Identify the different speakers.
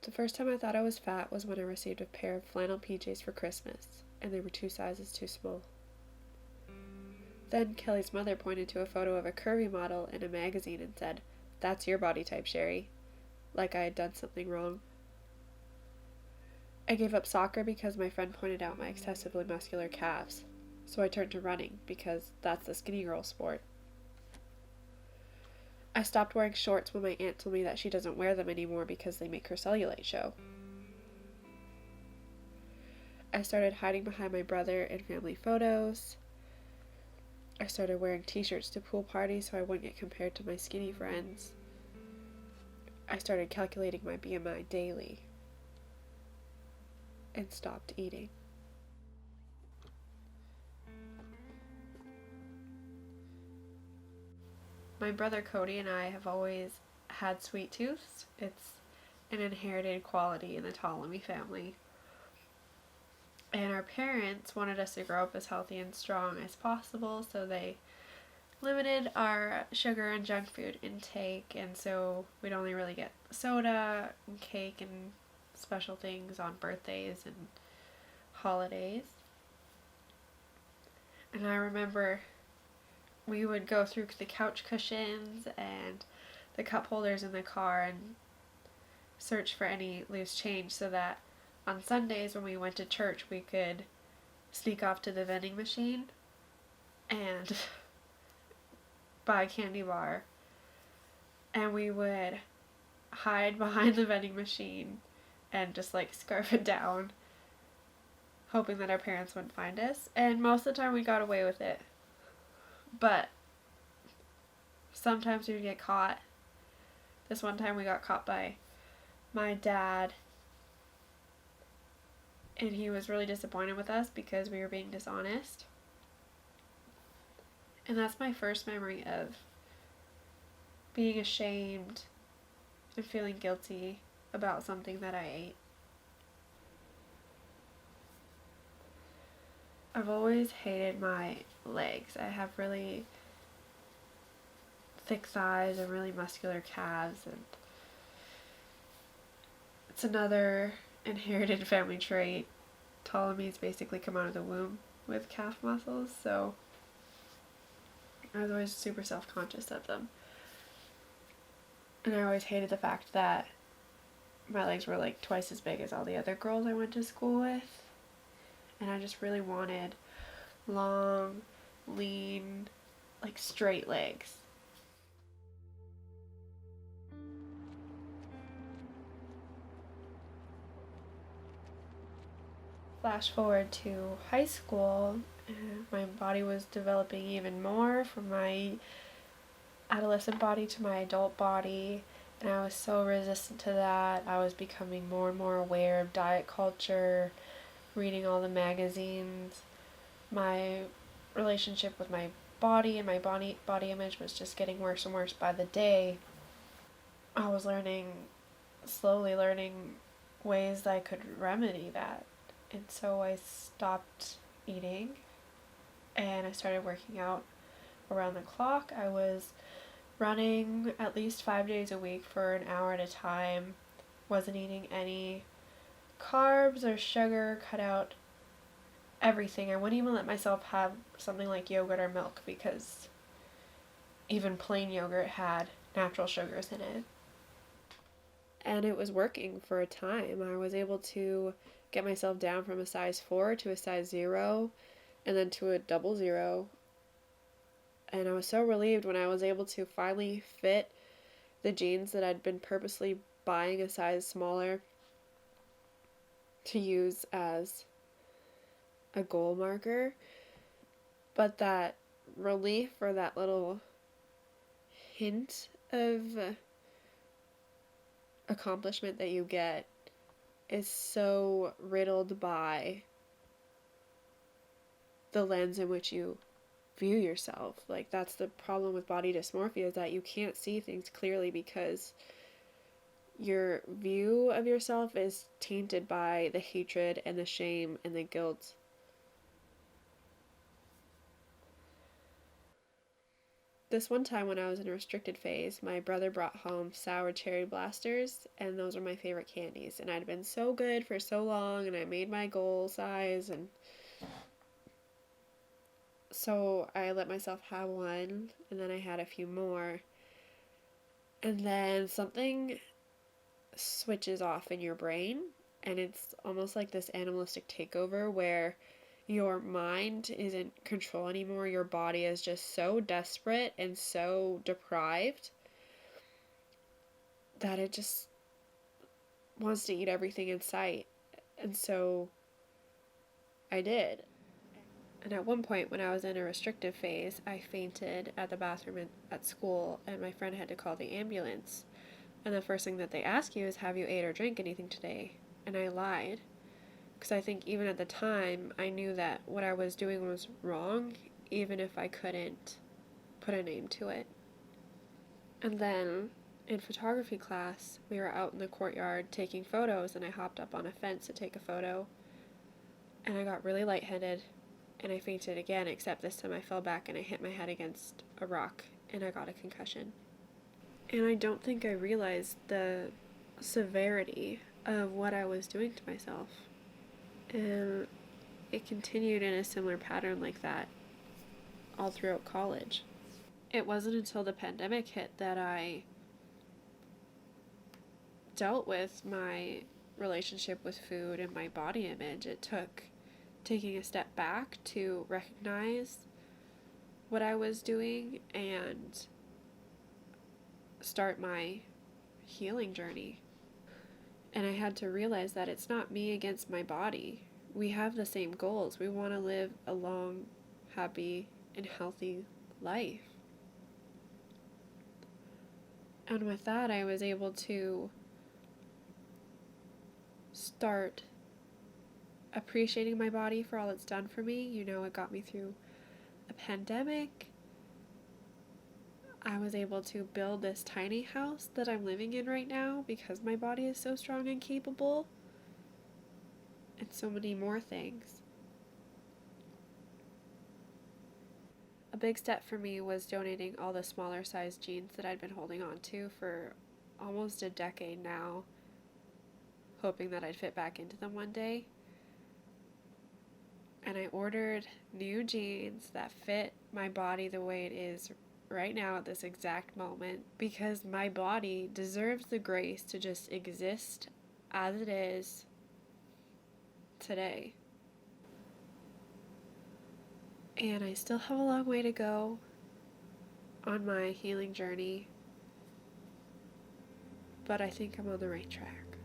Speaker 1: The first time I thought I was fat was when I received a pair of flannel PJs for Christmas, and they were 2 sizes too small. Then Kelly's mother pointed to a photo of a curvy model in a magazine and said, "That's your body type, Sheri," like I had done something wrong. I gave up soccer because my friend pointed out my excessively muscular calves, so I turned to running because that's the skinny girl sport. I stopped wearing shorts when my aunt told me that she doesn't wear them anymore because they make her cellulite show. I started hiding behind my brother in family photos. I started wearing t-shirts to pool parties so I wouldn't get compared to my skinny friends. I started calculating my BMI daily and stopped eating. My brother Cody and I have always had sweet tooths. It's an inherited quality in the Ptolemy family. And our parents wanted us to grow up as healthy and strong as possible, so they limited our sugar and junk food intake, and so we'd only really get soda and cake and special things on birthdays and holidays. And I remember we would go through the couch cushions and the cup holders in the car and search for any loose change so that on Sundays when we went to church we could sneak off to the vending machine and buy a candy bar, and we would hide behind the vending machine and just like scarf it down, hoping that our parents wouldn't find us. And most of the time we got away with it, but sometimes we would get caught. This one time we got caught by my dad, and he was really disappointed with us because we were being dishonest. And that's my first memory of being ashamed and feeling guilty about something that I ate. I've always hated my legs. I have really thick thighs and really muscular calves, and it's another inherited family trait. Ptolemy's basically come out of the womb with calf muscles, so I was always super self-conscious of them. And I always hated the fact that my legs were like twice as big as all the other girls I went to school with. And I just really wanted long, lean, like straight legs. Flash forward to high school, my body was developing even more from my adolescent body to my adult body, and I was so resistant to that. I was becoming more and more aware of diet culture, reading all the magazines. My relationship with my body and my body image was just getting worse and worse by the day. I was slowly learning ways that I could remedy that. And so I stopped eating and I started working out around the clock. I was running at least 5 days a week for an hour at a time. Wasn't eating any carbs or sugar, cut out everything. I wouldn't even let myself have something like yogurt or milk because even plain yogurt had natural sugars in it. And it was working for a time. I was able to get myself down from a size 4 to a size 0 and then to a double 0. And I was so relieved when I was able to finally fit the jeans that I'd been purposely buying a size smaller to use as a goal marker. But that relief, or that little hint of accomplishment that you get, is so riddled by the lens in which you view yourself. Like, that's the problem with body dysmorphia, is that you can't see things clearly because your view of yourself is tainted by the hatred and the shame and the guilt. This one time when I was in a restricted phase, my brother brought home sour cherry blasters, and those were my favorite candies. And I'd been so good for so long, and I made my goal size, and so I let myself have one, and then I had a few more. And then something switches off in your brain, and it's almost like this animalistic takeover where your mind isn't control anymore. Your body is just so desperate and so deprived that it just wants to eat everything in sight. And so I did. And at one point, when I was in a restrictive phase, I fainted at the bathroom at school, and my friend had to call the ambulance. And the first thing that they ask you is, have you ate or drank anything today? And I lied. Because I think even at the time, I knew that what I was doing was wrong, even if I couldn't put a name to it. And then in photography class, we were out in the courtyard taking photos, and I hopped up on a fence to take a photo. And I got really lightheaded, and I fainted again, except this time I fell back and I hit my head against a rock, and I got a concussion. And I don't think I realized the severity of what I was doing to myself. And it continued in a similar pattern like that all throughout college. It wasn't until the pandemic hit that I dealt with my relationship with food and my body image. It took taking a step back to recognize what I was doing and start my healing journey. And I had to realize that it's not me against my body. We have the same goals. We want to live a long, happy, and healthy life. And with that, I was able to start appreciating my body for all it's done for me. You know, it got me through a pandemic. I was able to build this tiny house that I'm living in right now because my body is so strong and capable, and so many more things. A big step for me was donating all the smaller sized jeans that I'd been holding on to for almost a decade now, hoping that I'd fit back into them one day. And I ordered new jeans that fit my body the way it is right now at this exact moment, because my body deserves the grace to just exist as it is today. And I still have a long way to go on my healing journey, but I think I'm on the right track.